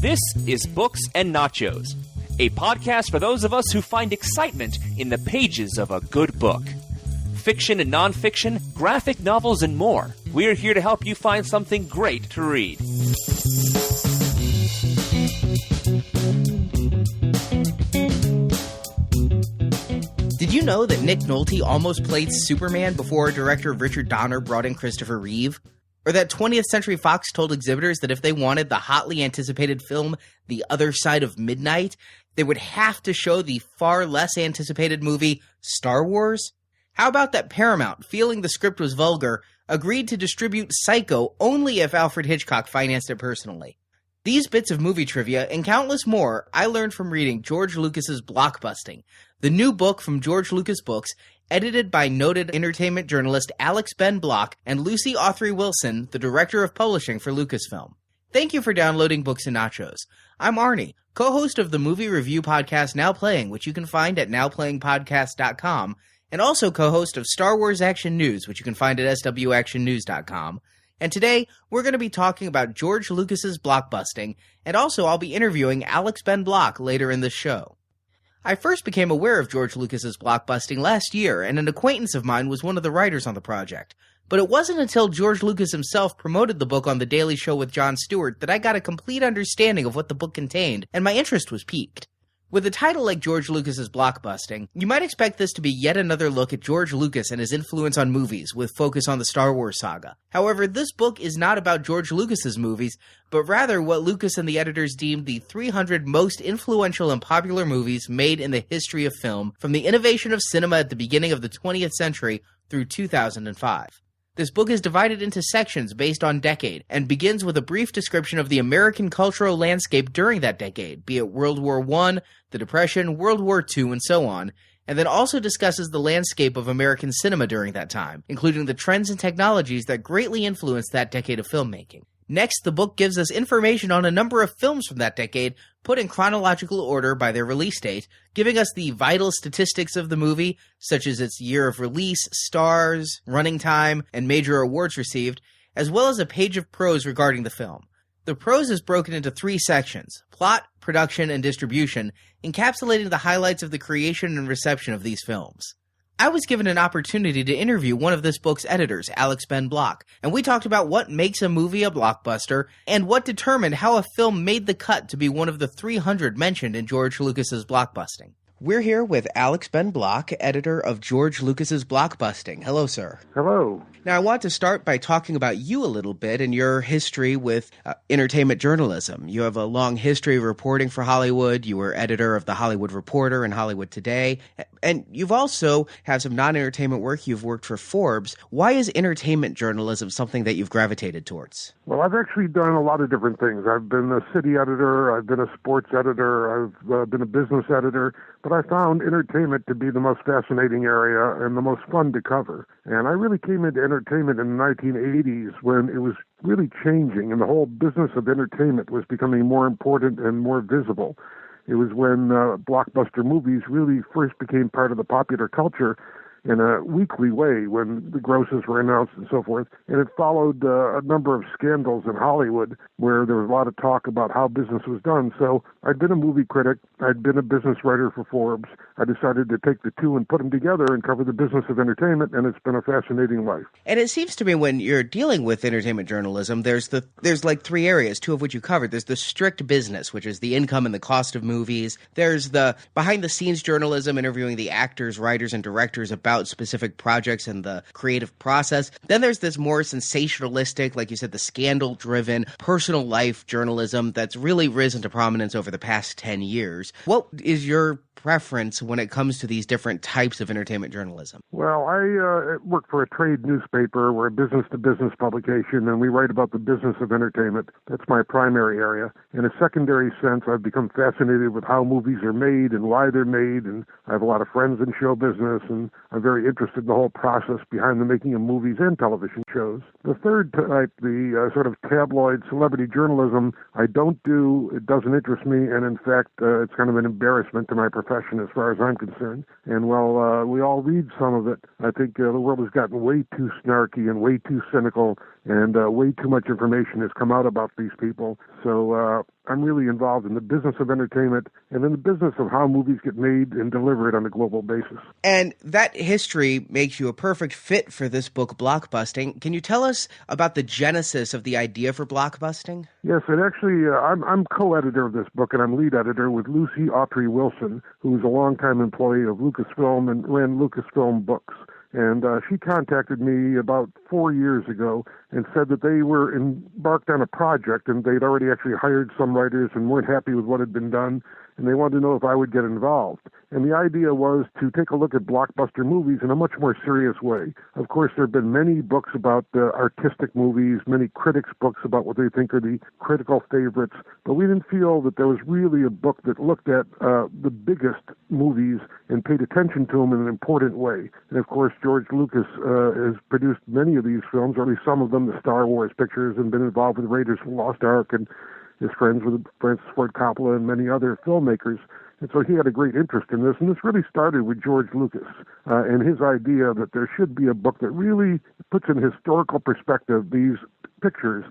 This is Books and Nachos, a podcast for those of us who find excitement in the pages of a good book. Fiction and nonfiction, graphic novels, and more. We're here to help you find something great to read. Did you know that Nick Nolte almost played Superman before director Richard Donner brought in Christopher Reeve? Or that 20th Century Fox told exhibitors that if they wanted the hotly anticipated film The Other Side of Midnight, they would have to show the far less anticipated movie Star Wars? How about that Paramount, feeling the script was vulgar, agreed to distribute Psycho only if Alfred Hitchcock financed it personally? These bits of movie trivia and countless more I learned from reading George Lucas's Blockbusting, the new book from George Lucas Books, edited by noted entertainment journalist Alex Ben Block and Lucy Autrey Wilson, the director of publishing for Lucasfilm. Thank you for downloading Books and Nachos. I'm Arnie, co-host of the movie review podcast Now Playing, which you can find at nowplayingpodcast.com, and also co-host of Star Wars Action News, which you can find at swactionnews.com. And today, we're going to be talking about George Lucas's Blockbusting, and also I'll be interviewing Alex Ben Block later in this show. I first became aware of George Lucas's Blockbusting last year, and an acquaintance of mine was one of the writers on the project. But it wasn't until George Lucas himself promoted the book on The Daily Show with Jon Stewart that I got a complete understanding of what the book contained, and my interest was piqued. With a title like George Lucas's Blockbusting, you might expect this to be yet another look at George Lucas and his influence on movies, with focus on the Star Wars saga. However, this book is not about George Lucas's movies, but rather what Lucas and the editors deemed the 300 most influential and popular movies made in the history of film, from the innovation of cinema at the beginning of the 20th century through 2005. This book is divided into sections based on decade, and begins with a brief description of the American cultural landscape during that decade, be it World War I, the Depression, World War II, and so on, and then also discusses the landscape of American cinema during that time, including the trends and technologies that greatly influenced that decade of filmmaking. Next, the book gives us information on a number of films from that decade, put in chronological order by their release date, giving us the vital statistics of the movie, such as its year of release, stars, running time, and major awards received, as well as a page of prose regarding the film. The prose is broken into 3 sections: plot, production, and distribution, encapsulating the highlights of the creation and reception of these films. I was given an opportunity to interview one of this book's editors, Alex Ben Block, and we talked about what makes a movie a blockbuster and what determined how a film made the cut to be one of the 300 mentioned in George Lucas's Blockbusting. We're here with Alex Ben Block, editor of George Lucas's Blockbusting. Hello, sir. Hello. Now, I want to start by talking about you a little bit and your history with entertainment journalism. You have a long history of reporting for Hollywood. You were editor of The Hollywood Reporter and Hollywood Today. And you've also have some non-entertainment work. You've worked for Forbes. Why is entertainment journalism something that you've gravitated towards? Well, I've actually done a lot of different things. I've been a city editor. I've been a sports editor. I've been a business editor. But I found entertainment to be the most fascinating area and the most fun to cover. And I really came into entertainment in the 1980s when it was really changing, and the whole business of entertainment was becoming more important and more visible. It was when blockbuster movies really first became part of the popular culture in a weekly way, when the grosses were announced and so forth. And it followed a number of scandals in Hollywood where there was a lot of talk about how business was done. So I'd been a movie critic. I'd been a business writer for Forbes. I decided to take the two and put them together and cover the business of entertainment, and it's been a fascinating life. And it seems to me when you're dealing with entertainment journalism, there's like 3 areas, 2 of which you covered. There's the strict business, which is the income and the cost of movies. There's the behind-the-scenes journalism, interviewing the actors, writers, and directors about specific projects and the creative process. Then there's this more sensationalistic, like you said, the scandal-driven, personal life journalism that's really risen to prominence over the past 10 years. What is your preference when it comes to these different types of entertainment journalism? Well, I work for a trade newspaper. We're a business-to-business publication, and we write about the business of entertainment. That's my primary area. In a secondary sense, I've become fascinated with how movies are made and why they're made, and I have a lot of friends in show business, and I'm very interested in the whole process behind the making of movies and television shows. The third type, the sort of tabloid celebrity journalism, I don't do. It doesn't interest me, and in fact, it's kind of an embarrassment to my profession. profession as far as I'm concerned. And while we all read some of it, I think the world has gotten way too snarky and way too cynical, and way too much information has come out about these people. So I'm really involved in the business of entertainment and in the business of how movies get made and delivered on a global basis. And that history makes you a perfect fit for this book, Blockbusting. Can you tell us about the genesis of the idea for Blockbusting? Yes, it actually, I'm co-editor of this book, and I'm lead editor with Lucy Autrey Wilson, who is a longtime employee of Lucasfilm and ran Lucasfilm Books. And she contacted me about 4 years ago and said that they were embarked on a project, and they'd already actually hired some writers and weren't happy with what had been done, and they wanted to know if I would get involved. And the idea was to take a look at blockbuster movies in a much more serious way. Of course, there have been many books about artistic movies, many critics' books about what they think are the critical favorites, but we didn't feel that there was really a book that looked at the biggest movies and paid attention to them in an important way. And of course, George Lucas has produced many of these films, or at least some of them, the Star Wars pictures, and been involved with Raiders of the Lost Ark and is friends with Francis Ford Coppola and many other filmmakers. And so he had a great interest in this. And this really started with George Lucas and his idea that there should be a book that really puts in historical perspective these pictures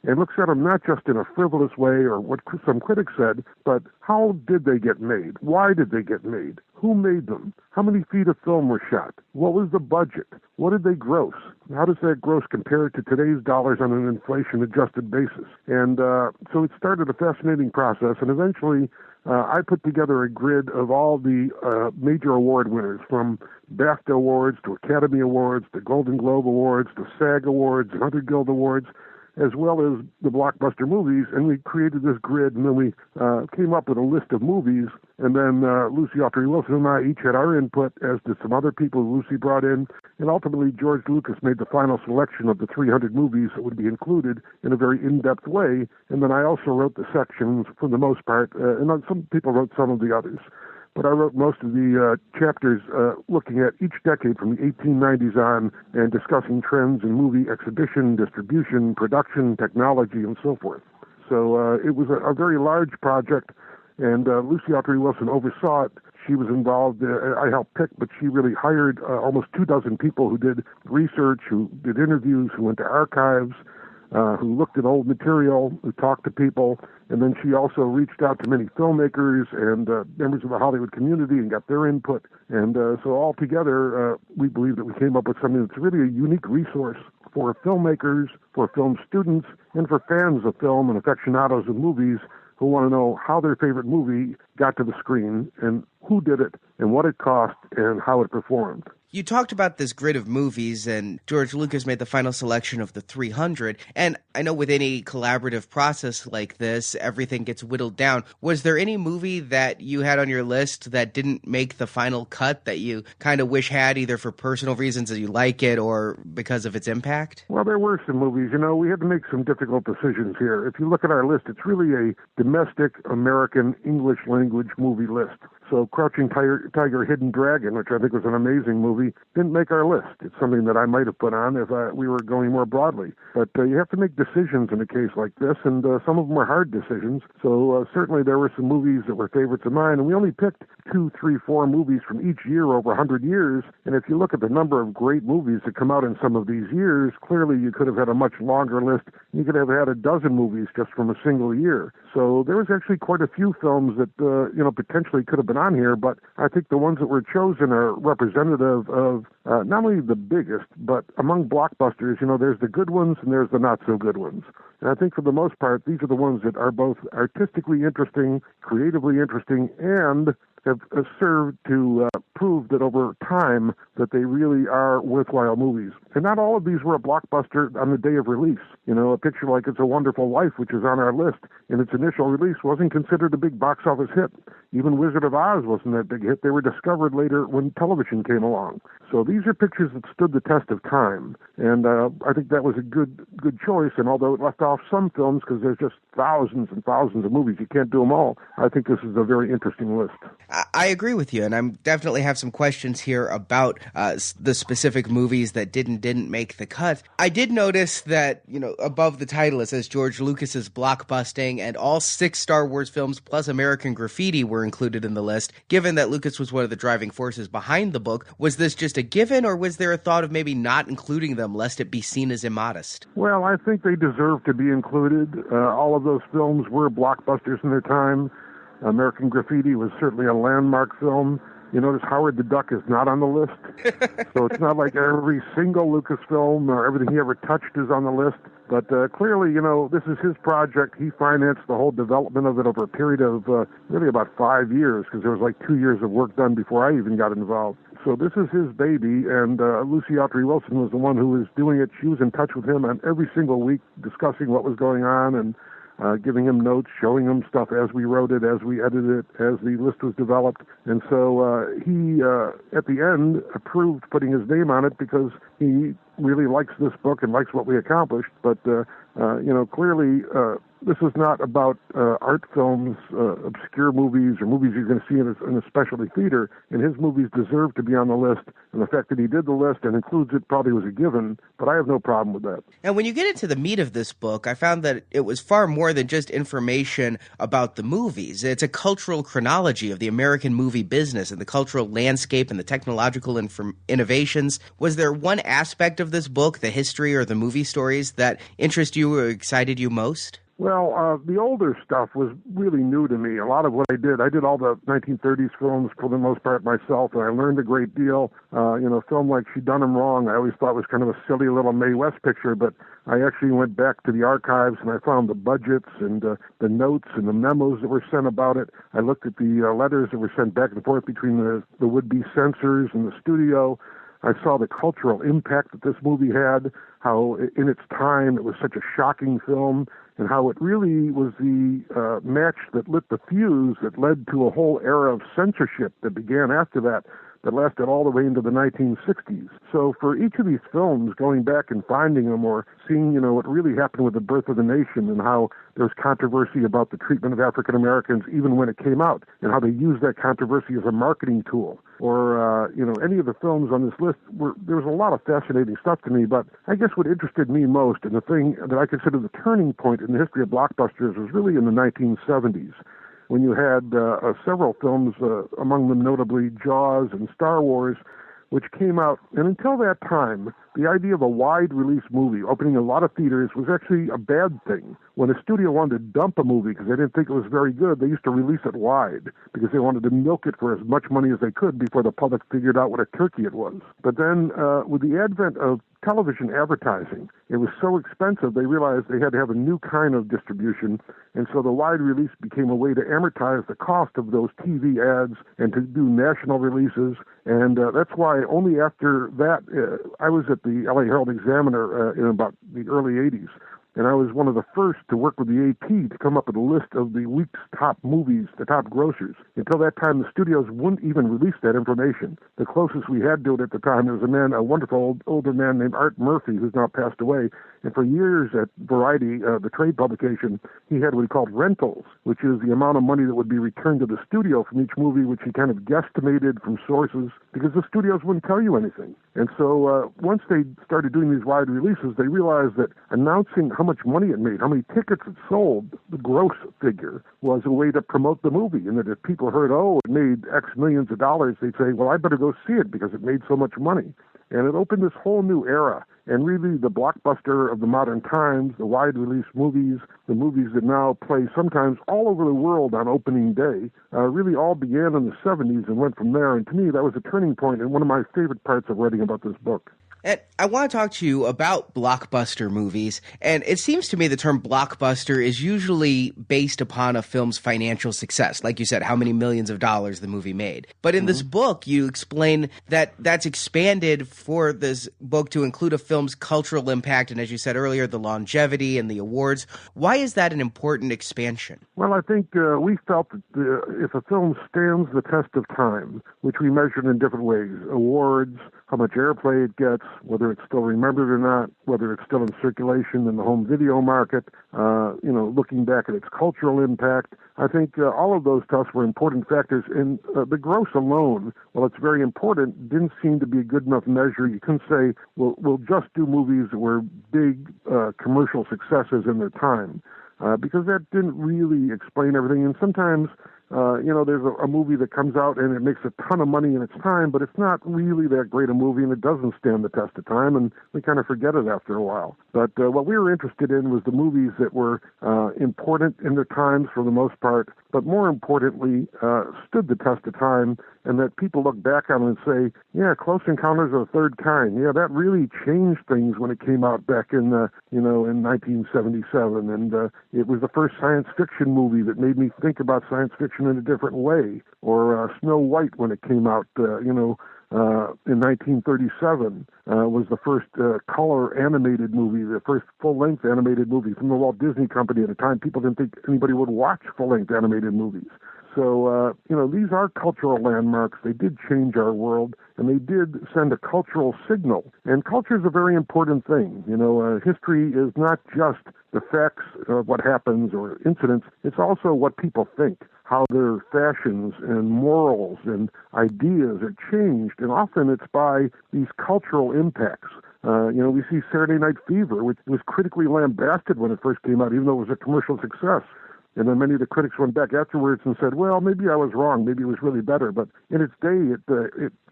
and looks at them not just in a frivolous way or what some critics said, but how did they get made? Why did they get made? Who made them? How many feet of film were shot? What was the budget? What did they gross? How does that gross compare to today's dollars on an inflation-adjusted basis? And so it started a fascinating process, and eventually I put together a grid of all the major award winners, from BAFTA Awards to Academy Awards to Golden Globe Awards to SAG Awards and Hunter Guild Awards, as well as the blockbuster movies, and we created this grid, and then we came up with a list of movies, and then Lucy Autrey Wilson and I each had our input, as did some other people Lucy brought in, and ultimately George Lucas made the final selection of the 300 movies that would be included in a very in-depth way, and then I also wrote the sections for the most part, and some people wrote some of the others. But I wrote most of the chapters looking at each decade from the 1890s on and discussing trends in movie exhibition, distribution, production, technology, and so forth. So it was a very large project, and Lucy Autrey Wilson oversaw it. She was involved. I helped pick, but she really hired almost 24 people who did research, who did interviews, who went to archives, who looked at old material, who talked to people, and then she also reached out to many filmmakers and members of the Hollywood community and got their input. And so all together, we believe that we came up with something that's really a unique resource for filmmakers, for film students, and for fans of film and aficionados of movies who want to know how their favorite movie got to the screen and who did it and what it cost and how it performed. You talked about this grid of movies, and George Lucas made the final selection of the 300. And I know with any collaborative process like this, everything gets whittled down. Was there any movie that you had on your list that didn't make the final cut that you kind of wish had, either for personal reasons that you like it or because of its impact? Well, there were some movies. You know, we had to make some difficult decisions here. If you look at our list, it's really a domestic American English language movie list. So Crouching Tiger, Hidden Dragon, which I think was an amazing movie, didn't make our list. It's something that I might have put on if we were going more broadly. But you have to make decisions in a case like this, and some of them are hard decisions. So certainly there were some movies that were favorites of mine, and we only picked 2, 3, 4 movies from each year over 100 years. And if you look at the number of great movies that come out in some of these years, clearly you could have had a much longer list. You could have had a dozen movies just from a single year. So there was actually quite a few films that potentially could have been on here, but I think the ones that were chosen are representative of not only the biggest, but among blockbusters, there's the good ones and there's the not so good ones. And I think for the most part, these are the ones that are both artistically interesting, creatively interesting, and have served to prove that over time that they really are worthwhile movies. And not all of these were a blockbuster on the day of release. A picture like It's a Wonderful Life, which is on our list, in its initial release wasn't considered a big box office hit. Even Wizard of Oz wasn't that big a hit. They were discovered later when television came along. So these are pictures that stood the test of time. And I think that was a good choice. And although it left off some films, because there's just thousands and thousands of movies, you can't do them all, I think this is a very interesting list. I agree with you, and I'm definitely have some questions here about the specific movies that didn't make the cut. I did notice that, above the title it says George Lucas's Blockbusting, and all 6 Star Wars films plus American Graffiti were included in the list. Given that Lucas was one of the driving forces behind the book, was this just a given, or was there a thought of maybe not including them lest it be seen as immodest? Well, I think they deserve to be included. All of those films were blockbusters in their time. American Graffiti was certainly a landmark film. You notice Howard the Duck is not on the list. So it's not like every single Lucasfilm or everything he ever touched is on the list. But clearly, this is his project. He financed the whole development of it over a period of really about 5 years, because there was like 2 years of work done before I even got involved. So this is his baby, and Lucy Autrey Wilson was the one who was doing it. She was in touch with him on every single week, discussing what was going on and giving him notes, showing him stuff as we wrote it, as we edited it, as the list was developed. And so he, at the end, approved putting his name on it because he really likes this book and likes what we accomplished. But, clearly this is not about art films, obscure movies, or movies you're going to see in a specialty theater. And his movies deserve to be on the list. And the fact that he did the list and includes it probably was a given, but I have no problem with that. And when you get into the meat of this book, I found that it was far more than just information about the movies. It's a cultural chronology of the American movie business and the cultural landscape and the technological innovations. Was there one aspect of this book, the history or the movie stories, that interested you or excited you most? Well, the older stuff was really new to me. A lot of what I did all the 1930s films for the most part myself, and I learned a great deal. A film like She Done 'Em Wrong, I always thought was kind of a silly little Mae West picture, but I actually went back to the archives and I found the budgets and the notes and the memos that were sent about it. I looked at the letters that were sent back and forth between the would-be censors and the studio. I saw the cultural impact that this movie had, how in its time it was such a shocking film, and how it really was the match that lit the fuse that led to a whole era of censorship that began after that lasted all the way into the 1960s. So for each of these films, going back and finding them or seeing, what really happened with The Birth of the Nation and how there was controversy about the treatment of African Americans even when it came out, and how they used that controversy as a marketing tool. Or, any of the films on this list, there was a lot of fascinating stuff to me, but I guess what interested me most, and the thing that I consider the turning point in the history of blockbusters, was really in the 1970s, when you had several films, among them notably Jaws and Star Wars, which came out. And until that time, the idea of a wide-release movie opening a lot of theaters was actually a bad thing. When a studio wanted to dump a movie because they didn't think it was very good, they used to release it wide because they wanted to milk it for as much money as they could before the public figured out what a turkey it was. But then with the advent of television advertising, it was so expensive they realized they had to have a new kind of distribution, and so the wide release became a way to amortize the cost of those TV ads and to do national releases. And that's why only after that, I was at the LA Herald Examiner in about the early 80s, and I was one of the first to work with the AP to come up with a list of the week's top movies, the top grossers. Until that time, the studios wouldn't even release that information. The closest we had to it at the time was a wonderful older man named Art Murphy, who's now passed away. And for years at Variety, the trade publication, he had what he called rentals, which is the amount of money that would be returned to the studio from each movie, which he kind of guesstimated from sources, because the studios wouldn't tell you anything. And so once they started doing these wide releases, they realized that announcing how much money it made, how many tickets it sold, the gross figure, was a way to promote the movie. And that if people heard, it made X millions of dollars, they'd say, well, I better go see it because it made so much money. And it opened this whole new era. And really the blockbuster of the modern times, the wide-release movies, the movies that now play sometimes all over the world on opening day, really all began in the 70s and went from there. And to me, that was a turning point and one of my favorite parts of writing about this book. And I want to talk to you about blockbuster movies, and it seems to me the term blockbuster is usually based upon a film's financial success, like you said, how many millions of dollars the movie made. But in this book, you explain that that's expanded for this book to include a film's cultural impact, and as you said earlier, the longevity and the awards. Why is that an important expansion? Well, I think we felt that if a film stands the test of time, which we measured in different ways, awards, how much airplay it gets, whether it's still remembered or not, whether it's still in circulation in the home video market, looking back at its cultural impact. I think all of those to us were important factors. And the gross alone, while it's very important, didn't seem to be a good enough measure. You couldn't say, we'll just do movies that were big commercial successes in their time, because that didn't really explain everything. And sometimes there's a movie that comes out and it makes a ton of money in its time, but it's not really that great a movie and it doesn't stand the test of time, and we kind of forget it after a while. But what we were interested in was the movies that were important in their times for the most part, but more importantly, stood the test of time, and that people look back on and say, yeah, Close Encounters of the Third Kind, yeah, that really changed things when it came out back in 1977, and it was the first science fiction movie that made me think about science fiction in a different way. Or Snow White, when it came out, in 1937, was the first color animated movie, the first full-length animated movie from the Walt Disney Company. At a time, people didn't think anybody would watch full-length animated movies. So, these are cultural landmarks. They did change our world, and they did send a cultural signal. And culture is a very important thing. History is not just the facts of what happens or incidents. It's also what people think, how their fashions and morals and ideas are changed. And often it's by these cultural impacts. We see Saturday Night Fever, which was critically lambasted when it first came out, even though it was a commercial success. And then many of the critics went back afterwards and said, well, maybe I was wrong. Maybe it was really better. But in its day, it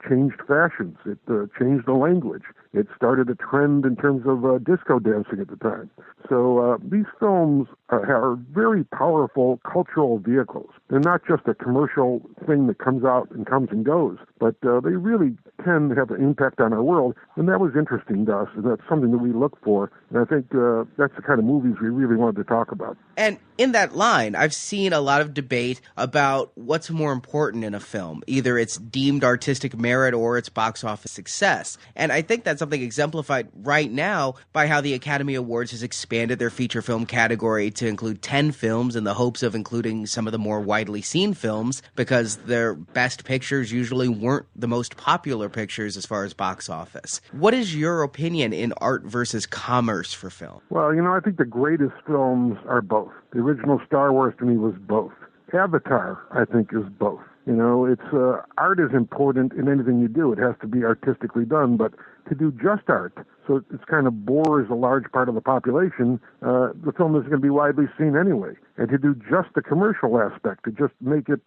changed fashions. It changed the language. It started a trend in terms of disco dancing at the time. So these films are very powerful cultural vehicles. They're not just a commercial thing that comes out and comes and goes, but they really can have an impact on our world. And that was interesting to us, and that's something that we look for. And I think that's the kind of movies we really wanted to talk about. And in that line, I've seen a lot of debate about what's more important in a film. Either it's deemed artistic merit or it's box office success. And I think that's something exemplified right now by how the Academy Awards has expanded their feature film category to include 10 films in the hopes of including some of the more widely seen films, because their best pictures usually weren't the most popular pictures as far as box office. What is your opinion in art versus commerce for film? Well, I think the greatest films are both. The original Star Wars to me was both. Avatar, I think, is both. It's art is important in anything you do. It has to be artistically done, but to do just art, so it's kind of bores a large part of the population, the film isn't going to be widely seen anyway. And to do just the commercial aspect, to just make it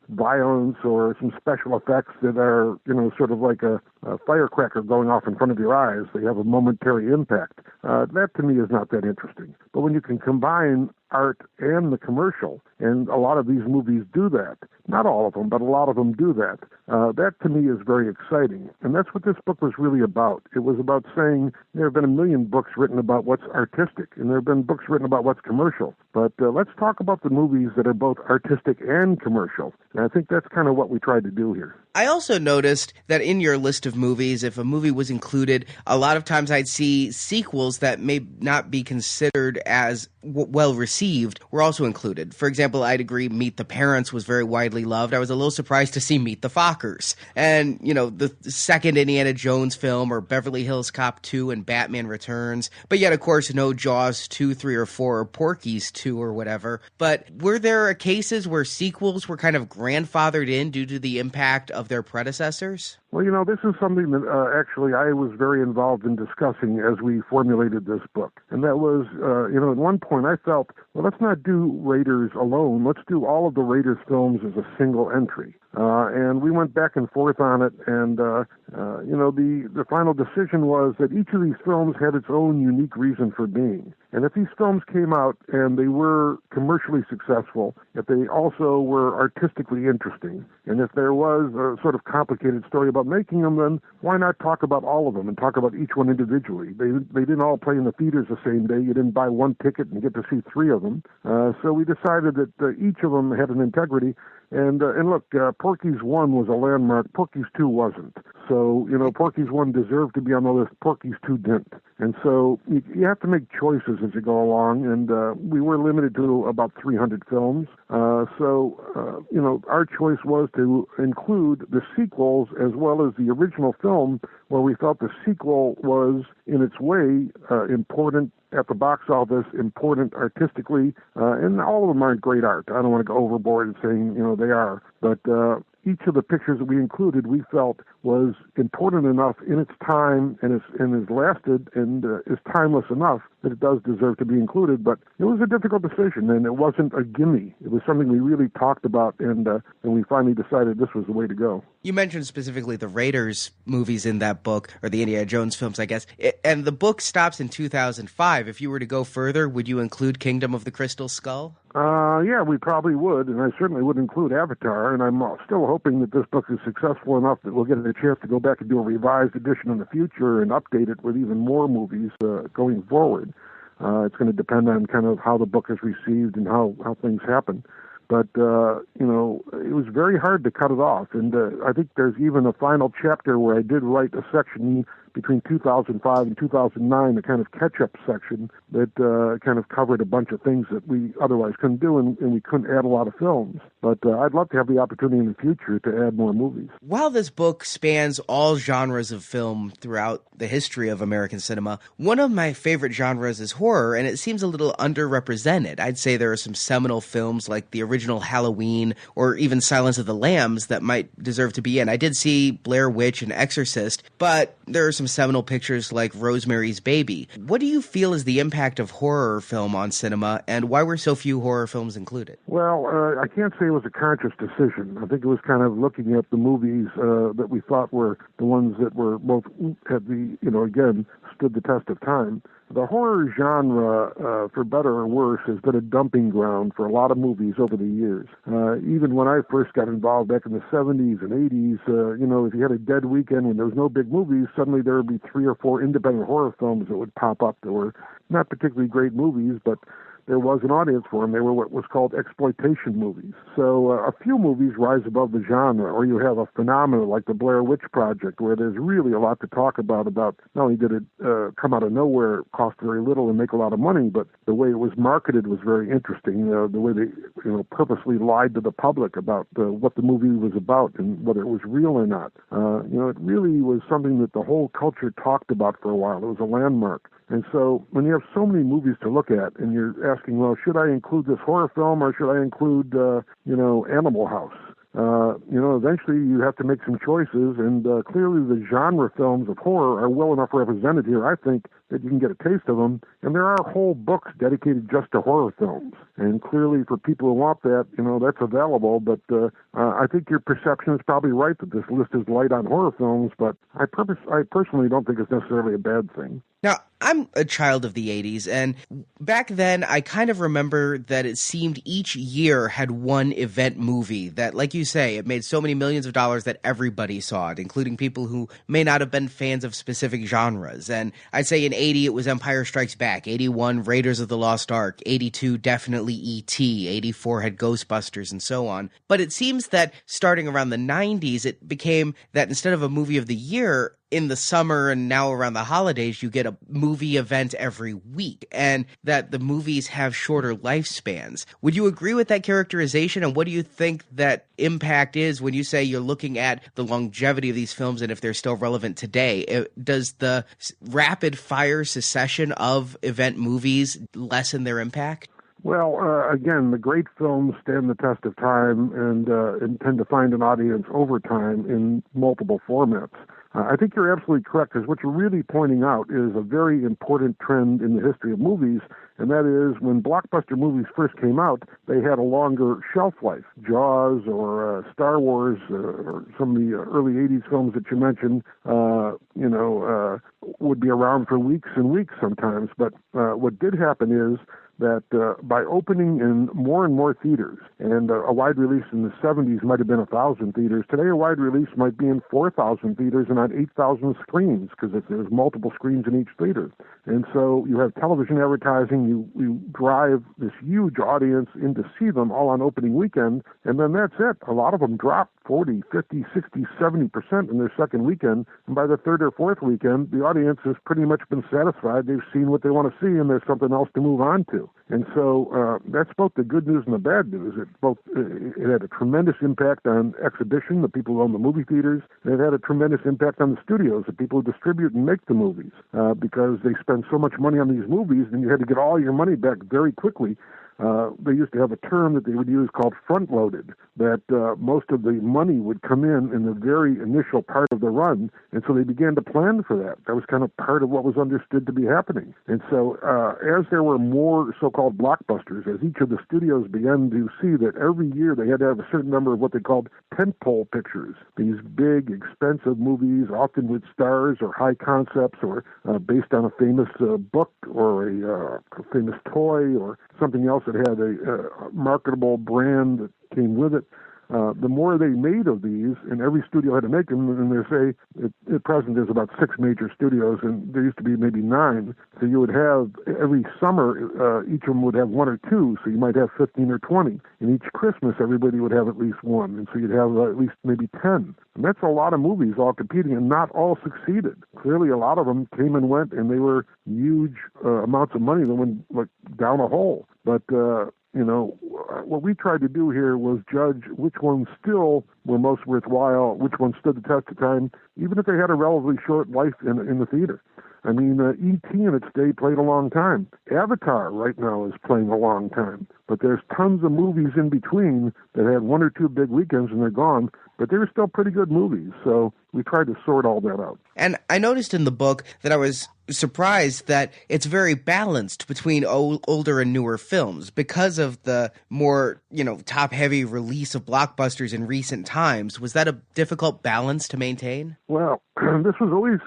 violence or some special effects that are, sort of like a firecracker going off in front of your eyes, they have a momentary impact, that to me is not that interesting. But when you can combine art and the commercial, and a lot of these movies do that, not all of them, but a lot of them do that, that to me is very exciting. And that's what this book was really about. It was about saying there have been a million books written about what's artistic, and there have been books written about what's commercial. But let's talk about the movies that are both artistic and commercial. And I think that's kind of what we tried to do here. I also noticed that in your list of movies, if a movie was included, a lot of times I'd see sequels that may not be considered as well received were also included. For example, I'd agree Meet the Parents was very widely loved. I was a little surprised to see Meet the Fockers. And, the second Indiana Jones film, or Beverly Hills Cop 2 and Batman Returns. But yet, of course, no Jaws 2, 3, or 4, or Porky's 2 or whatever. But were there cases where sequels were kind of grandfathered in due to the impact of their predecessors? Well, this is something that actually I was very involved in discussing as we formulated this book. And that was, at one point I felt, well, let's not do Raiders alone. Let's do all of the Raiders films as a single entry. And we went back and forth on it, and, the final decision was that each of these films had its own unique reason for being. And if these films came out and they were commercially successful, if they also were artistically interesting, and if there was a sort of complicated story about making them, then why not talk about all of them and talk about each one individually? They didn't all play in the theaters the same day. You didn't buy one ticket and get to see three of them. So we decided that each of them had an integrity. And look, Porky's 1 was a landmark. Porky's 2 wasn't. So, Porky's 1 deserved to be on the list. Porky's 2 didn't. And so you have to make choices as you go along, and we were limited to about 300 films. Our choice was to include the sequels as well as the original film, where we felt the sequel was, in its way, important at the box office, important artistically, and all of them aren't great art. I don't want to go overboard in saying, they are. But each of the pictures that we included, we felt was important enough in its time and has lasted and is timeless enough that it does deserve to be included. But it was a difficult decision, and it wasn't a gimme. It was something we really talked about, and we finally decided this was the way to go. You mentioned specifically the Raiders movies in that book, or the Indiana Jones films, I guess. And the book stops in 2005. If you were to go further, would you include Kingdom of the Crystal Skull? Yeah, we probably would, and I certainly would include Avatar, and I'm still hoping that this book is successful enough that we'll get a chance to go back and do a revised edition in the future and update it with even more movies going forward. It's going to depend on kind of how the book is received and how things happen. But, it was very hard to cut it off, and I think there's even a final chapter where I did write a section between 2005 and 2009, a kind of catch-up section that kind of covered a bunch of things that we otherwise couldn't do, and we couldn't add a lot of films. But I'd love to have the opportunity in the future to add more movies. While this book spans all genres of film throughout the history of American cinema, one of my favorite genres is horror, and it seems a little underrepresented. I'd say there are some seminal films like the original Halloween or even Silence of the Lambs that might deserve to be in. I did see Blair Witch and Exorcist, but there are some seminal pictures like Rosemary's Baby. What do you feel is the impact of horror film on cinema, and why were so few horror films included? Well, I can't say it was a conscious decision. I think it was kind of looking at the movies that we thought were the ones that were both had again, stood the test of time. The horror genre, for better or worse, has been a dumping ground for a lot of movies over the years. Even when I first got involved back in the 70s and 80s, if you had a dead weekend when there was no big movies, suddenly there would be 3 or 4 independent horror films that would pop up that were not particularly great movies, but there was an audience for them. They were what was called exploitation movies. So a few movies rise above the genre, or you have a phenomenon like the Blair Witch Project, where there's really a lot to talk about not only did it come out of nowhere, cost very little, and make a lot of money, but the way it was marketed was very interesting. The way they purposely lied to the public about what the movie was about and whether it was real or not. It really was something that the whole culture talked about for a while. It was a landmark. And so when you have so many movies to look at and you're asking, well, should I include this horror film or should I include, Animal House? Eventually you have to make some choices, and clearly the genre films of horror are well enough represented here, I think, that you can get a taste of them. And there are whole books dedicated just to horror films. And clearly for people who want that, that's available. But I think your perception is probably right that this list is light on horror films, but I personally don't think it's necessarily a bad thing. Now, I'm a child of the 80s, and back then I kind of remember that it seemed each year had one event movie that, like you say, it made so many millions of dollars that everybody saw it, including people who may not have been fans of specific genres. And I'd say in 80 it was Empire Strikes Back, 81 Raiders of the Lost Ark, 82 definitely E.T., 84 had Ghostbusters, and so on. But it seems that starting around the 90s, it became that instead of a movie of the year, in the summer and now around the holidays, you get a movie event every week, and that the movies have shorter lifespans. Would you agree with that characterization? And what do you think that impact is when you say you're looking at the longevity of these films and if they're still relevant today? Does the rapid fire succession of event movies lessen their impact? Well, again, the great films stand the test of time and tend to find an audience over time in multiple formats. I think you're absolutely correct, because what you're really pointing out is a very important trend in the history of movies, and that is when blockbuster movies first came out, they had a longer shelf life. Jaws or Star Wars or some of the early 80s films that you mentioned, would be around for weeks and weeks sometimes. But what did happen is that by opening in more and more theaters, and a wide release in the 70s might have been 1,000 theaters. Today, a wide release might be in 4,000 theaters and on 8,000 screens, because there's multiple screens in each theater. And so you have television advertising, you drive this huge audience in to see them all on opening weekend, and then that's it. A lot of them drop 40, 50, 60, 70% in their second weekend, and by the third or fourth weekend, the audience has pretty much been satisfied. They've seen what they want to see, and there's something else to move on to. And so that's both the good news and the bad news. It had a tremendous impact on exhibition, the people who own the movie theaters, and it had a tremendous impact on the studios, the people who distribute and make the movies, because they spend so much money on these movies, and you had to get all your money back very quickly. They used to have a term that they would use called front-loaded, that most of the money would come in the very initial part of the run, and so they began to plan for that. That was kind of part of what was understood to be happening. And so as there were more so-called blockbusters, as each of the studios began to see that every year they had to have a certain number of what they called tentpole pictures, these big, expensive movies, often with stars or high concepts or based on a famous book or a famous toy or something else that had a marketable brand that came with it. The more they made of these, and every studio had to make them, and they say at present there's about 6 major studios, and there used to be maybe 9. So you would have every summer, each of them would have 1 or 2, so you might have 15 or 20. And each Christmas, everybody would have at least 1, and so you'd have at least maybe 10. And that's a lot of movies all competing, and not all succeeded. Clearly, a lot of them came and went, and they were huge amounts of money that went like down a hole. But what we tried to do here was judge which ones still were most worthwhile, which ones stood the test of time, even if they had a relatively short life in the theater. I mean, E.T. in its day played a long time. Avatar right now is playing a long time. But there's tons of movies in between that had 1 or 2 big weekends and they're gone. But they were still pretty good movies. So we tried to sort all that out. And I noticed in the book that I was surprised that it's very balanced between older and newer films because of the more, top-heavy release of blockbusters in recent times. Was that a difficult balance to maintain? Well, this was always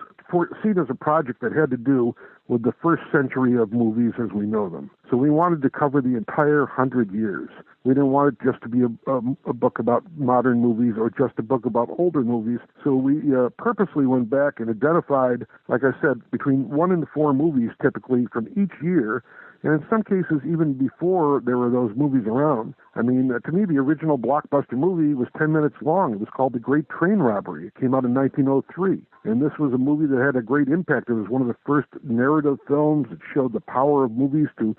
seen as a project that had to do with the first century of movies as we know them. So we wanted to cover the entire 100 years. We didn't want it just to be a book about modern movies or just a book about older movies. So we purposely went back and identified, like I said, between 1 and 4 movies typically from each year, and in some cases even before there were those movies around. I mean, to me, the original blockbuster movie was 10 minutes long. It was called The Great Train Robbery. It came out in 1903. And this was a movie that had a great impact. It was one of the first narrative films that showed the power of movies to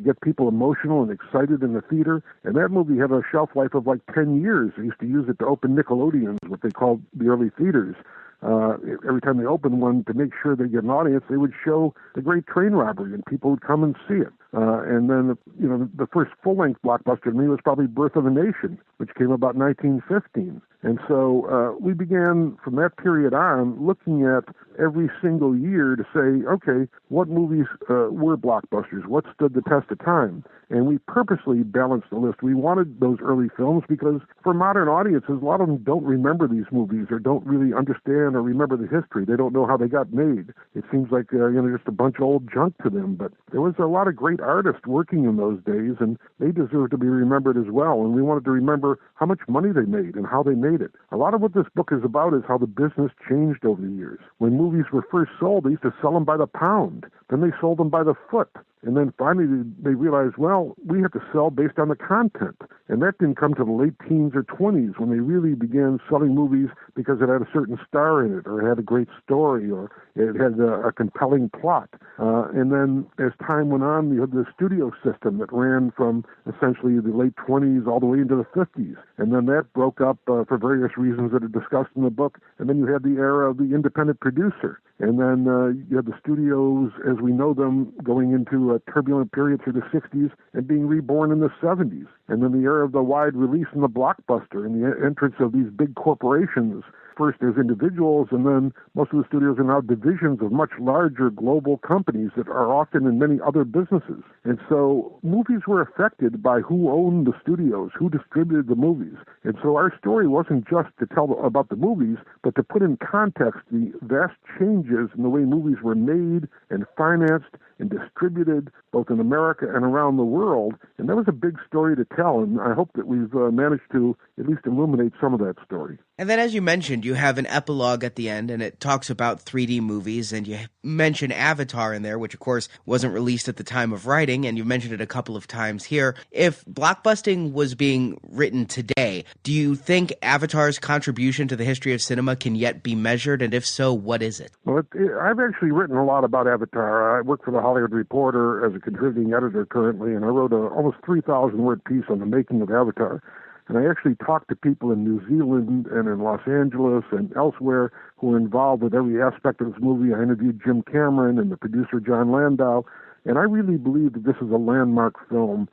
get people emotional and excited in the theater. And that movie had a shelf life of like 10 years. They used to use it to open Nickelodeons, what they called the early theaters. Every time they opened one, to make sure they get an audience, they would show The Great Train Robbery, and people would come and see it. And then, the first full-length blockbuster to me was probably Birth of a Nation, which came about in 1915. And so we began from that period on looking at every single year to say, okay, what movies were blockbusters? What stood the test of time? And we purposely balanced the list. We wanted those early films because for modern audiences, a lot of them don't remember these movies or don't really understand or remember the history. They don't know how they got made. It seems like, just a bunch of old junk to them. But there was a lot of great artists working in those days, and they deserve to be remembered as well. And we wanted to remember how much money they made and how they made it. A lot of what this book is about is how the business changed over the years. When movies were first sold, they used to sell them by the pound. Then they sold them by the foot. And then finally they realized, well, we have to sell based on the content. And that didn't come to the late teens or 20s when they really began selling movies because it had a certain star in it, or it had a great story, or it had a compelling plot. And then as time went on, you had the studio system that ran from essentially the late 20s all the way into the 50s. And then that broke up for various reasons that are discussed in the book. And then you had the era of the independent producer. And then you had the studios as we know them going into a turbulent period through the 60s and being reborn in the 70s. And then the era of the wide release and the blockbuster and the entrance of these big corporations first as individuals, and then most of the studios are now divisions of much larger global companies that are often in many other businesses. And so movies were affected by who owned the studios, who distributed the movies. And so our story wasn't just to tell about the movies, but to put in context the vast changes in the way movies were made and financed and distributed both in America and around the world. And that was a big story to tell, and I hope that we've managed to at least illuminate some of that story. And then, as you mentioned, you have an epilogue at the end, and it talks about 3D movies, and you mention Avatar in there, which, of course, wasn't released at the time of writing, and you mentioned it a couple of times here. If Blockbusting was being written today, do you think Avatar's contribution to the history of cinema can yet be measured, and if so, what is it? Well, I've actually written a lot about Avatar. I work for the Hollywood Reporter as a contributing editor currently, and I wrote a almost 3,000-word piece on the making of Avatar. And I actually talked to people in New Zealand and in Los Angeles and elsewhere who were involved with every aspect of this movie. I interviewed Jim Cameron and the producer John Landau. And I really believe that this is a landmark film,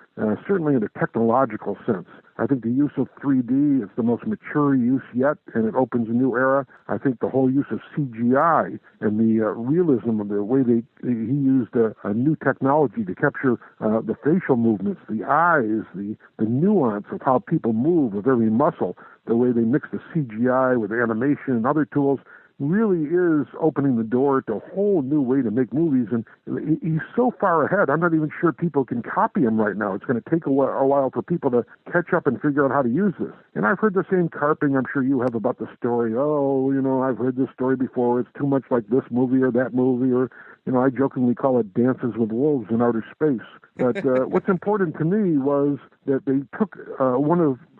certainly in a technological sense. I think the use of 3D is the most mature use yet, and it opens a new era. I think the whole use of CGI and the realism of the way he used a new technology to capture the facial movements, the eyes, the nuance of how people move with every muscle, the way they mix the CGI with animation and other tools, really is opening the door to a whole new way to make movies, and he's so far ahead, I'm not even sure people can copy him right now. It's going to take a while for people to catch up and figure out how to use this. And I've heard the same carping I'm sure you have about the story. I've heard this story before. It's too much like this movie or that movie, or, I jokingly call it Dances with Wolves in Outer Space. But what's important to me was that they took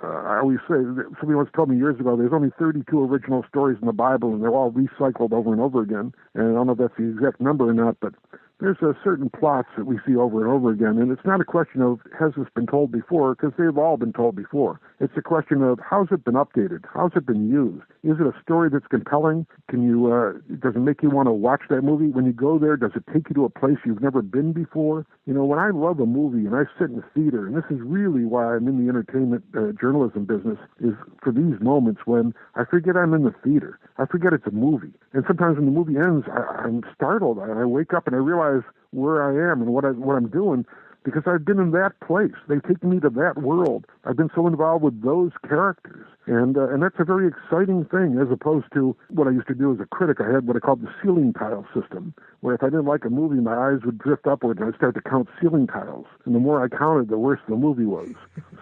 I always say, somebody once told me years ago, there's only 32 original stories in the Bible, and they're all recycled over and over again. And I don't know if that's the exact number or not, but there's a certain plots that we see over and over again. And it's not a question of, has this been told before? Because they've all been told before. It's a question of, how's it been updated? How's it been used? Is it a story that's compelling? Does it make you want to watch that movie? When you go there, does it take you to a place you've never been before? When I love a movie and I sit in the theater, and this is really why I'm in the entertainment journalism business, is for these moments when I forget I'm in the theater. I forget it's a movie. And sometimes when the movie ends, I'm startled. I wake up and I realize where I am and what I'm doing, because I've been in that place. They've taken me to that world. I've been so involved with those characters. And that's a very exciting thing, as opposed to what I used to do as a critic. I had what I called the ceiling tile system, where if I didn't like a movie, my eyes would drift upward and I'd start to count ceiling tiles. And the more I counted, the worse the movie was.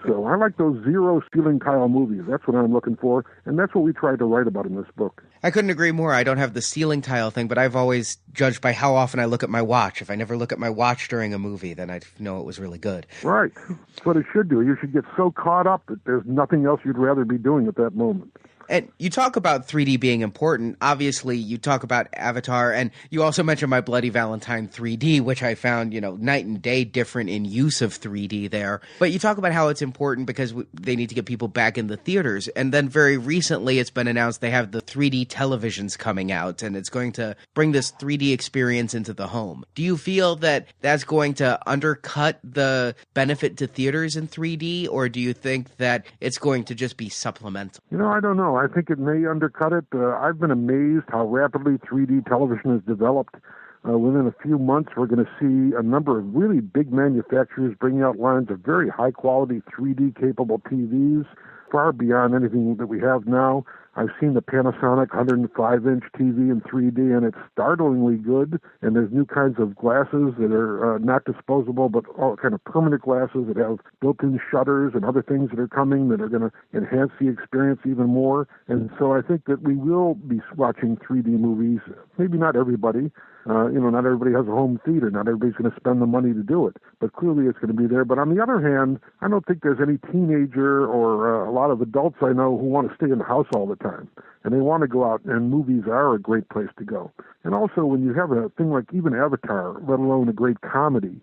So I like those zero ceiling tile movies. That's what I'm looking for, and that's what we tried to write about in this book. I couldn't agree more. I don't have the ceiling tile thing, but I've always judged by how often I look at my watch. If I never look at my watch during a movie, then I'd know it was really good. Right. That's what it should do. You should get so caught up that there's nothing else you'd rather be doing at that moment. And you talk about 3D being important. Obviously, you talk about Avatar, and you also mentioned My Bloody Valentine 3D, which I found, night and day different in use of 3D there. But you talk about how it's important because they need to get people back in the theaters. And then very recently, it's been announced they have the 3D televisions coming out, and it's going to bring this 3D experience into the home. Do you feel that that's going to undercut the benefit to theaters in 3D, or do you think that it's going to just be supplemental? I don't know. I think it may undercut it. I've been amazed how rapidly 3D television has developed. Within a few months, we're going to see a number of really big manufacturers bringing out lines of very high-quality 3D-capable TVs, far beyond anything that we have now. I've seen the Panasonic 105-inch TV in 3D, and it's startlingly good. And there's new kinds of glasses that are not disposable, but all kind of permanent glasses that have built-in shutters and other things that are coming that are going to enhance the experience even more. And so I think that we will be watching 3D movies. Maybe not everybody. Not everybody has a home theater. Not everybody's going to spend the money to do it. But clearly it's going to be there. But on the other hand, I don't think there's any teenager or a lot of adults I know who want to stay in the house all the time. And they want to go out, and movies are a great place to go. And also, when you have a thing like even Avatar, let alone a great comedy,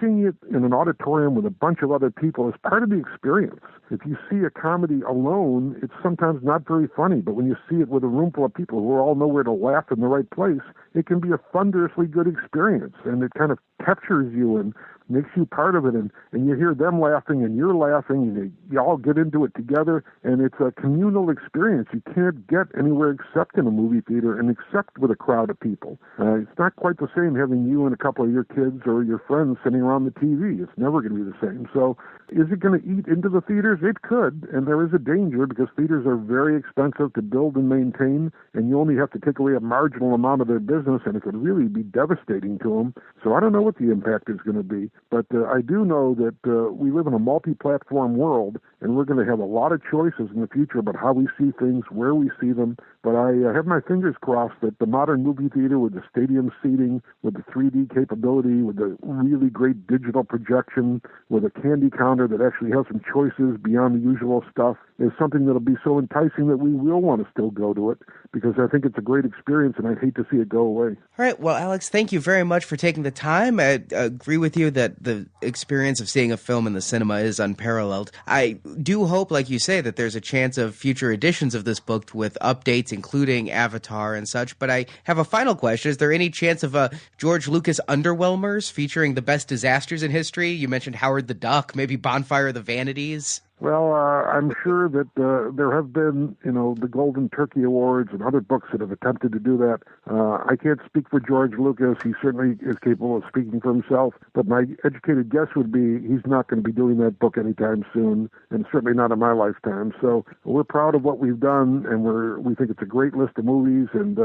seeing it in an auditorium with a bunch of other people is part of the experience. If you see a comedy alone, it's sometimes not very funny. But when you see it with a room full of people who all know where to laugh in the right place, it can be a thunderously good experience. And it kind of captures you and makes you part of it, and you hear them laughing and you're laughing, and you all get into it together, and it's a communal experience you can't get anywhere except in a movie theater and except with a crowd of people. It's not quite the same having you and a couple of your kids or your friends sitting around the TV. It's never going to be the same. So is it going to eat into the theaters? It could, and there is a danger because theaters are very expensive to build and maintain, and you only have to take away a marginal amount of their business, and it could really be devastating to them. So I don't know what the impact is going to be, but I do know that we live in a multi-platform world, and we're going to have a lot of choices in the future about how we see things, where we see them. But I have my fingers crossed that the modern movie theater with the stadium seating, with the 3D capability, with the really great digital projection, with a candy counter that actually has some choices beyond the usual stuff, is something that'll be so enticing that we will want to still go to it, because I think it's a great experience and I'd hate to see it go away. All right. Well, Alex, thank you very much for taking the time. I agree with you that the experience of seeing a film in the cinema is unparalleled. I do hope, like you say, that there's a chance of future editions of this book with updates, including Avatar and such. But I have a final question. Is there any chance of a George Lucas Underwhelmers featuring the best disasters in history? You mentioned Howard the Duck, maybe Bonfire of the Vanities. Well, I'm sure that there have been, the Golden Turkey Awards and other books that have attempted to do that. I can't speak for George Lucas. He certainly is capable of speaking for himself. But my educated guess would be he's not going to be doing that book anytime soon, and certainly not in my lifetime. So we're proud of what we've done, and we think it's a great list of movies, and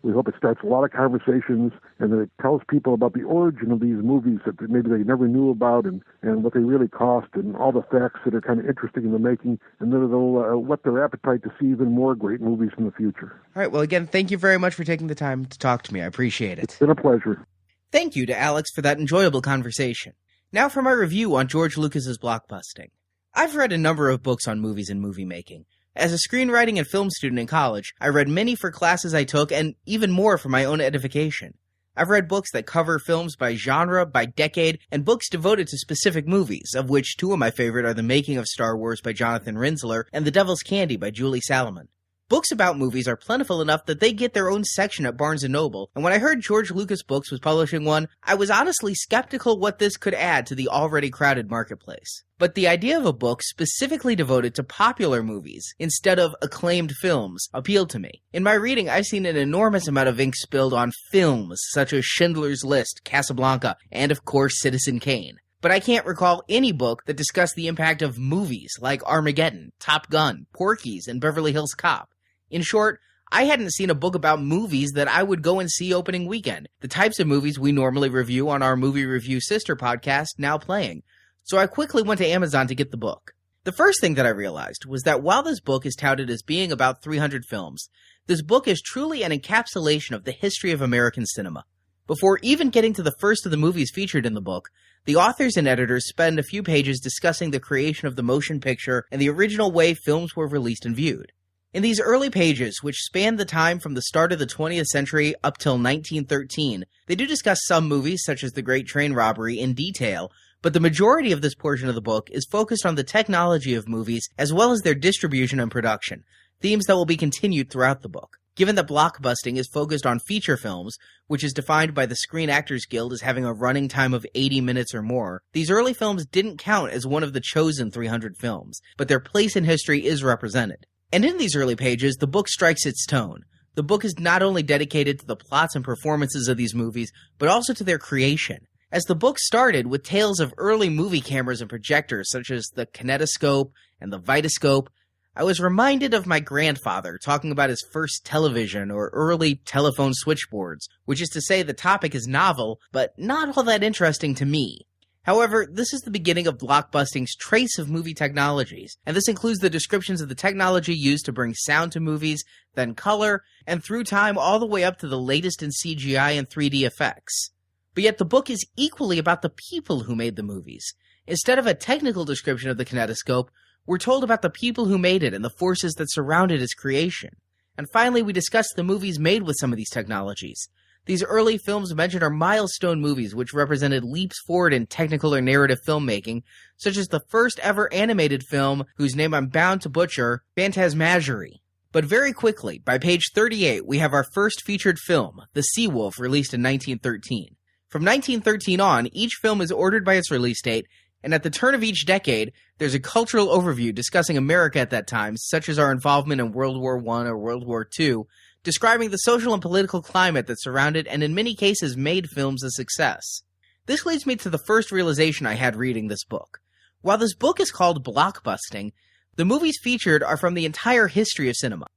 we hope it starts a lot of conversations, and that it tells people about the origin of these movies that maybe they never knew about, and what they really cost, and all the facts that are kind of interesting in the making, and then it'll whet their appetite to see even more great movies in the future. All right. Well, again, thank you very much for taking the time to talk to me. I appreciate it. It's been a pleasure. Thank you to Alex for that enjoyable conversation. Now for my review on George Lucas's Blockbusting. I've read a number of books on movies and movie making. As a screenwriting and film student in college, I read many for classes I took and even more for my own edification. I've read books that cover films by genre, by decade, and books devoted to specific movies, of which two of my favorite are The Making of Star Wars by Jonathan Rinzler and The Devil's Candy by Julie Salomon. Books about movies are plentiful enough that they get their own section at Barnes & Noble, and when I heard George Lucas Books was publishing one, I was honestly skeptical what this could add to the already crowded marketplace. But the idea of a book specifically devoted to popular movies, instead of acclaimed films, appealed to me. In my reading, I've seen an enormous amount of ink spilled on films, such as Schindler's List, Casablanca, and of course Citizen Kane. But I can't recall any book that discussed the impact of movies like Armageddon, Top Gun, Porky's, and Beverly Hills Cop. In short, I hadn't seen a book about movies that I would go and see opening weekend, the types of movies we normally review on our movie review sister podcast, Now Playing. So I quickly went to Amazon to get the book. The first thing that I realized was that while this book is touted as being about 300 films, this book is truly an encapsulation of the history of American cinema. Before even getting to the first of the movies featured in the book, the authors and editors spend a few pages discussing the creation of the motion picture and the original way films were released and viewed. In these early pages, which span the time from the start of the 20th century up till 1913, they do discuss some movies, such as The Great Train Robbery, in detail, but the majority of this portion of the book is focused on the technology of movies as well as their distribution and production, themes that will be continued throughout the book. Given that blockbusting is focused on feature films, which is defined by the Screen Actors Guild as having a running time of 80 minutes or more, these early films didn't count as one of the chosen 300 films, but their place in history is represented. And in these early pages, the book strikes its tone. The book is not only dedicated to the plots and performances of these movies, but also to their creation. As the book started with tales of early movie cameras and projectors such as the kinetoscope and the vitascope, I was reminded of my grandfather talking about his first television or early telephone switchboards, which is to say the topic is novel, but not all that interesting to me. However, this is the beginning of Blockbusting's trace of movie technologies, and this includes the descriptions of the technology used to bring sound to movies, then color, and through time all the way up to the latest in CGI and 3D effects. But yet the book is equally about the people who made the movies. Instead of a technical description of the kinetoscope, we're told about the people who made it and the forces that surrounded its creation. And finally, we discuss the movies made with some of these technologies. These early films mentioned are milestone movies which represented leaps forward in technical or narrative filmmaking, such as the first ever animated film, whose name I'm bound to butcher, Phantasmagorie. But very quickly, by page 38, we have our first featured film, The Sea Wolf, released in 1913. From 1913 on, each film is ordered by its release date, and at the turn of each decade, there's a cultural overview discussing America at that time, such as our involvement in World War I or World War II, describing the social and political climate that surrounded and in many cases made films a success. This leads me to the first realization I had reading this book. While this book is called Blockbusting, the movies featured are from the entire history of cinema.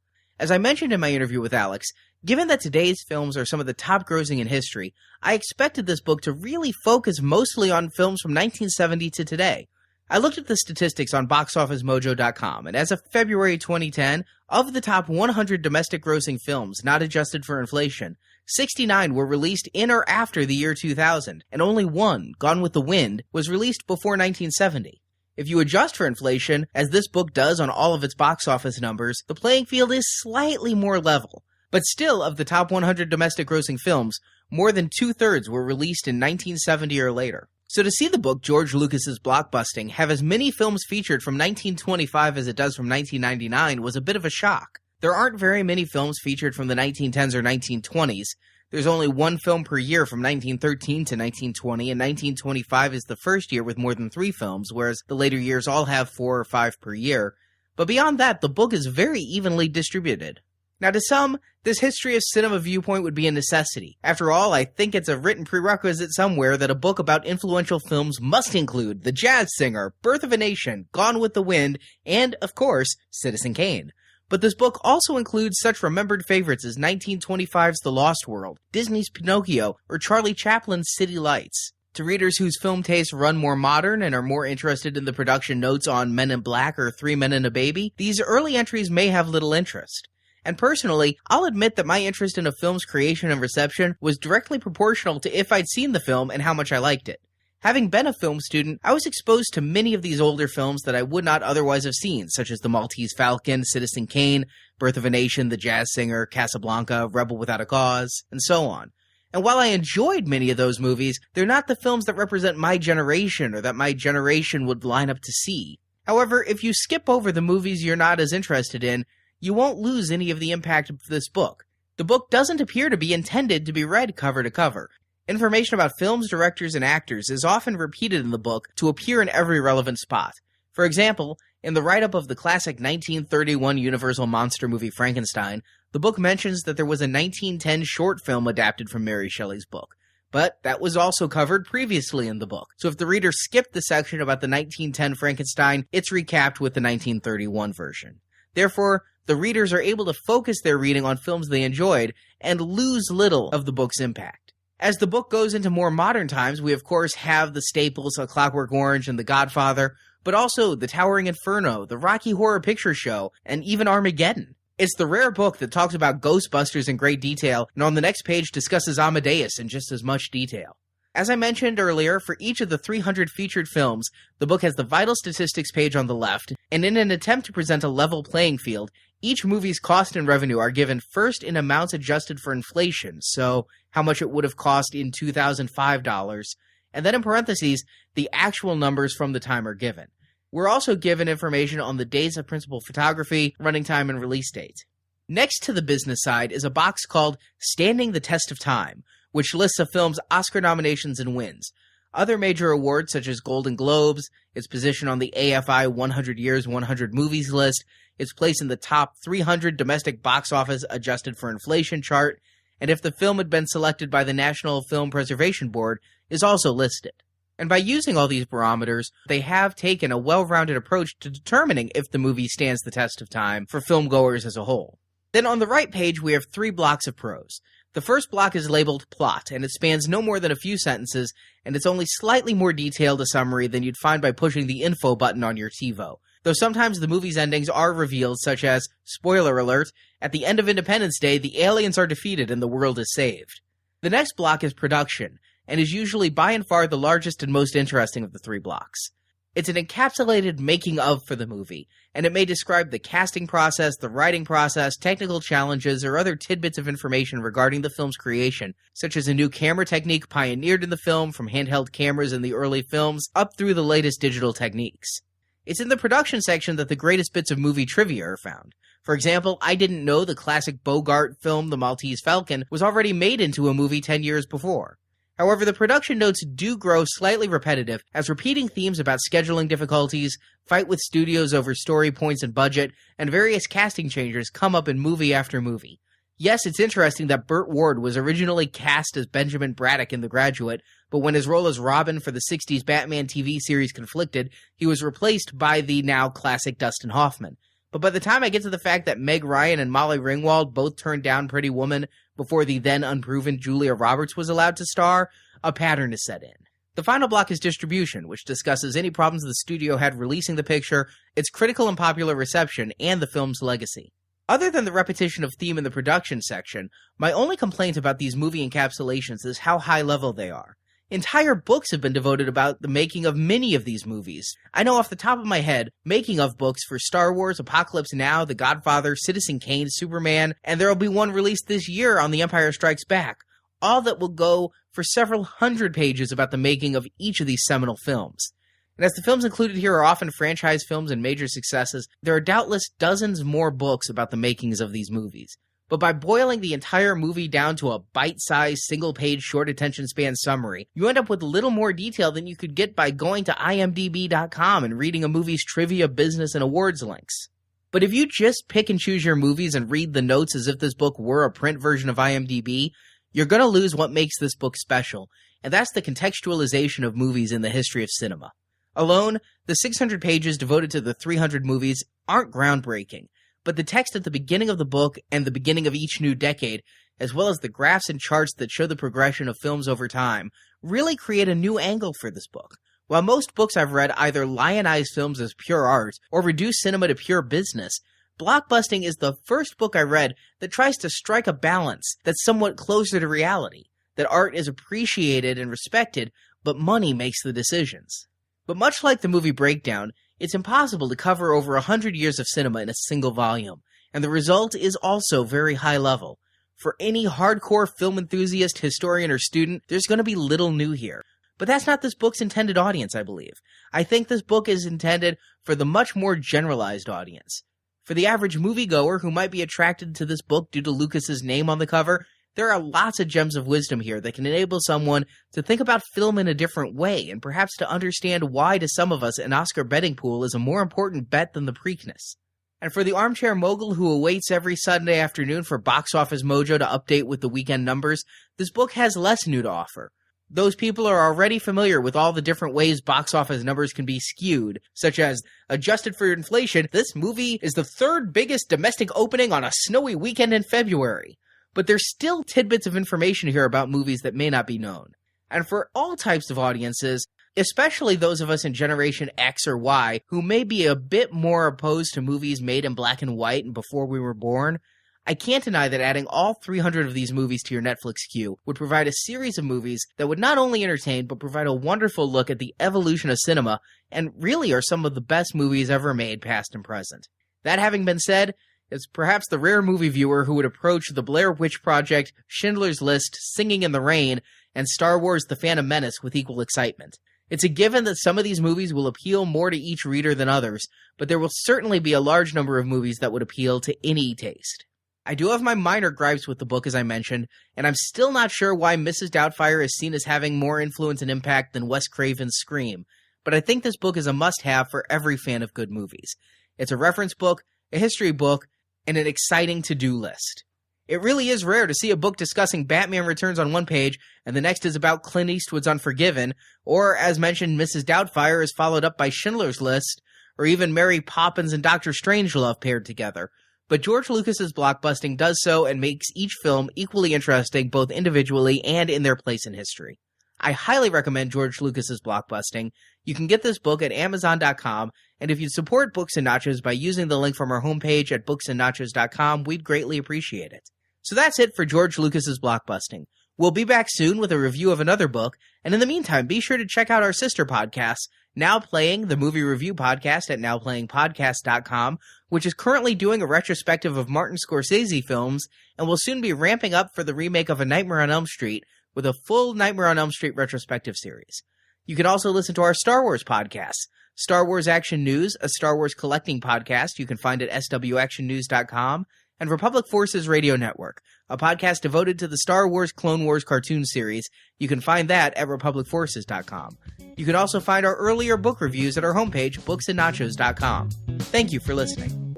As I mentioned in my interview with Alex, given that today's films are some of the top grossing in history, I expected this book to really focus mostly on films from 1970 to today. I looked at the statistics on BoxOfficeMojo.com, and as of February 2010, of the top 100 domestic grossing films not adjusted for inflation, 69 were released in or after the year 2000, and only one, Gone with the Wind, was released before 1970. If you adjust for inflation, as this book does on all of its box office numbers, the playing field is slightly more level. But still, of the top 100 domestic grossing films, more than two-thirds were released in 1970 or later. So to see the book George Lucas's Blockbusting have as many films featured from 1925 as it does from 1999 was a bit of a shock. There aren't very many films featured from the 1910s or 1920s. There's only one film per year from 1913 to 1920, and 1925 is the first year with more than 3 films, whereas the later years all have 4 or 5 per year. But beyond that, the book is very evenly distributed. Now to some, this history of cinema viewpoint would be a necessity. After all, I think it's a written prerequisite somewhere that a book about influential films must include The Jazz Singer, Birth of a Nation, Gone with the Wind, and, of course, Citizen Kane. But this book also includes such remembered favorites as 1925's The Lost World, Disney's Pinocchio, or Charlie Chaplin's City Lights. To readers whose film tastes run more modern and are more interested in the production notes on Men in Black or Three Men and a Baby, these early entries may have little interest. And personally, I'll admit that my interest in a film's creation and reception was directly proportional to if I'd seen the film and how much I liked it. Having been a film student, I was exposed to many of these older films that I would not otherwise have seen, such as The Maltese Falcon, Citizen Kane, Birth of a Nation, The Jazz Singer, Casablanca, Rebel Without a Cause, and so on. And while I enjoyed many of those movies, they're not the films that represent my generation or that my generation would line up to see. However, if you skip over the movies you're not as interested in, you won't lose any of the impact of this book. The book doesn't appear to be intended to be read cover to cover. Information about films, directors, and actors is often repeated in the book to appear in every relevant spot. For example, in the write-up of the classic 1931 Universal monster movie Frankenstein, the book mentions that there was a 1910 short film adapted from Mary Shelley's book. But that was also covered previously in the book. So if the reader skipped the section about the 1910 Frankenstein, it's recapped with the 1931 version. Therefore, the readers are able to focus their reading on films they enjoyed and lose little of the book's impact. As the book goes into more modern times, we of course have the staples of Clockwork Orange and The Godfather, but also The Towering Inferno, The Rocky Horror Picture Show, and even Armageddon. It's the rare book that talks about Ghostbusters in great detail, and on the next page discusses Amadeus in just as much detail. As I mentioned earlier, for each of the 300 featured films, the book has the vital statistics page on the left, and in an attempt to present a level playing field, each movie's cost and revenue are given first in amounts adjusted for inflation, so how much it would have cost in $2005, and then in parentheses, the actual numbers from the time are given. We're also given information on the days of principal photography, running time, and release date. Next to the business side is a box called Standing the Test of Time, which lists a film's Oscar nominations and wins. Other major awards such as Golden Globes, its position on the AFI 100 Years 100 Movies list, its place in the top 300 domestic box office adjusted for inflation chart, and if the film had been selected by the National Film Preservation Board, is also listed. And by using all these barometers, they have taken a well-rounded approach to determining if the movie stands the test of time for filmgoers as a whole. Then on the right page, we have 3 blocks of prose. The first block is labeled Plot, and it spans no more than a few sentences, and it's only slightly more detailed a summary than you'd find by pushing the info button on your TiVo. Though sometimes the movie's endings are revealed, such as, spoiler alert, at the end of Independence Day, the aliens are defeated and the world is saved. The next block is Production, and is usually by and far the largest and most interesting of the 3 blocks. It's an encapsulated making-of for the movie, and it may describe the casting process, the writing process, technical challenges, or other tidbits of information regarding the film's creation, such as a new camera technique pioneered in the film from handheld cameras in the early films up through the latest digital techniques. It's in the production section that the greatest bits of movie trivia are found. For example, I didn't know the classic Bogart film The Maltese Falcon was already made into a movie 10 years before. However, the production notes do grow slightly repetitive as repeating themes about scheduling difficulties, fight with studios over story points and budget, and various casting changes come up in movie after movie. Yes, it's interesting that Burt Ward was originally cast as Benjamin Braddock in The Graduate, but when his role as Robin for the 60s Batman TV series conflicted, he was replaced by the now classic Dustin Hoffman. But by the time I get to the fact that Meg Ryan and Molly Ringwald both turned down Pretty Woman before the then unproven Julia Roberts was allowed to star, a pattern is set in. The final block is distribution, which discusses any problems the studio had releasing the picture, its critical and popular reception, and the film's legacy. Other than the repetition of theme in the production section, my only complaint about these movie encapsulations is how high level they are. Entire books have been devoted about the making of many of these movies. I know off the top of my head, making of books for Star Wars, Apocalypse Now, The Godfather, Citizen Kane, Superman, and there will be one released this year on The Empire Strikes Back. All that will go for several hundred pages about the making of each of these seminal films. And as the films included here are often franchise films and major successes, there are doubtless dozens more books about the makings of these movies. But by boiling the entire movie down to a bite-sized, single-page, short attention span summary, you end up with little more detail than you could get by going to imdb.com and reading a movie's trivia, business, and awards links. But if you just pick and choose your movies and read the notes as if this book were a print version of IMDb, you're going to lose what makes this book special, and that's the contextualization of movies in the history of cinema. Alone, the 600 pages devoted to the 300 movies aren't groundbreaking, but the text at the beginning of the book and the beginning of each new decade, as well as the graphs and charts that show the progression of films over time, really create a new angle for this book. While most books I've read either lionize films as pure art or reduce cinema to pure business, Blockbusting is the first book I read that tries to strike a balance that's somewhat closer to reality, that art is appreciated and respected, but money makes the decisions. But much like the movie Breakdown, it's impossible to cover over 100 years of cinema in a single volume, and the result is also very high level. For any hardcore film enthusiast, historian, or student, there's going to be little new here. But that's not this book's intended audience, I believe. I think this book is intended for the much more generalized audience. For the average moviegoer who might be attracted to this book due to Lucas's name on the cover, there are lots of gems of wisdom here that can enable someone to think about film in a different way, and perhaps to understand why to some of us an Oscar betting pool is a more important bet than the Preakness. And for the armchair mogul who awaits every Sunday afternoon for Box Office Mojo to update with the weekend numbers, this book has less new to offer. Those people are already familiar with all the different ways box office numbers can be skewed, such as, adjusted for inflation, this movie is the third biggest domestic opening on a snowy weekend in February. But there's still tidbits of information here about movies that may not be known. And for all types of audiences, especially those of us in Generation X or Y who may be a bit more opposed to movies made in black and white and before we were born, I can't deny that adding all 300 of these movies to your Netflix queue would provide a series of movies that would not only entertain, but provide a wonderful look at the evolution of cinema, and really are some of the best movies ever made, past and present. That having been said, it's perhaps the rare movie viewer who would approach The Blair Witch Project, Schindler's List, Singing in the Rain, and Star Wars The Phantom Menace with equal excitement. It's a given that some of these movies will appeal more to each reader than others, but there will certainly be a large number of movies that would appeal to any taste. I do have my minor gripes with the book, as I mentioned, and I'm still not sure why Mrs. Doubtfire is seen as having more influence and impact than Wes Craven's Scream, but I think this book is a must-have for every fan of good movies. It's a reference book, a history book, and an exciting to-do list. It really is rare to see a book discussing Batman Returns on one page, and the next is about Clint Eastwood's Unforgiven, or, as mentioned, Mrs. Doubtfire is followed up by Schindler's List, or even Mary Poppins and Dr. Strangelove paired together. But George Lucas's Blockbusting does so and makes each film equally interesting both individually and in their place in history. I highly recommend George Lucas's Blockbusting. You can get this book at Amazon.com, and if you'd support Books and Nachos by using the link from our homepage at booksandnachos.com, we'd greatly appreciate it. So that's it for George Lucas's Blockbusting. We'll be back soon with a review of another book, and in the meantime, be sure to check out our sister podcasts, Now Playing, the movie review podcast at nowplayingpodcast.com, which is currently doing a retrospective of Martin Scorsese films, and will soon be ramping up for the remake of A Nightmare on Elm Street with a full Nightmare on Elm Street retrospective series. You can also listen to our Star Wars podcasts, Star Wars Action News, a Star Wars collecting podcast you can find at swactionnews.com, and Republic Forces Radio Network, a podcast devoted to the Star Wars Clone Wars cartoon series. You can find that at republicforces.com. You can also find our earlier book reviews at our homepage, booksandnachos.com. Thank you for listening.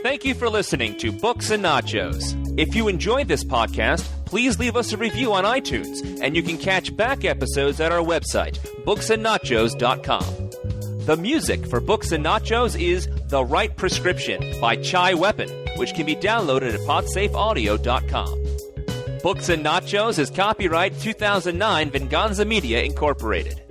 Thank you for listening to Books and Nachos. If you enjoyed this podcast, please leave us a review on iTunes, and you can catch back episodes at our website, booksandnachos.com. The music for Books and Nachos is The Right Prescription by Chai Weapon, which can be downloaded at podsafeaudio.com. Books and Nachos is copyright 2009 Venganza Media Incorporated.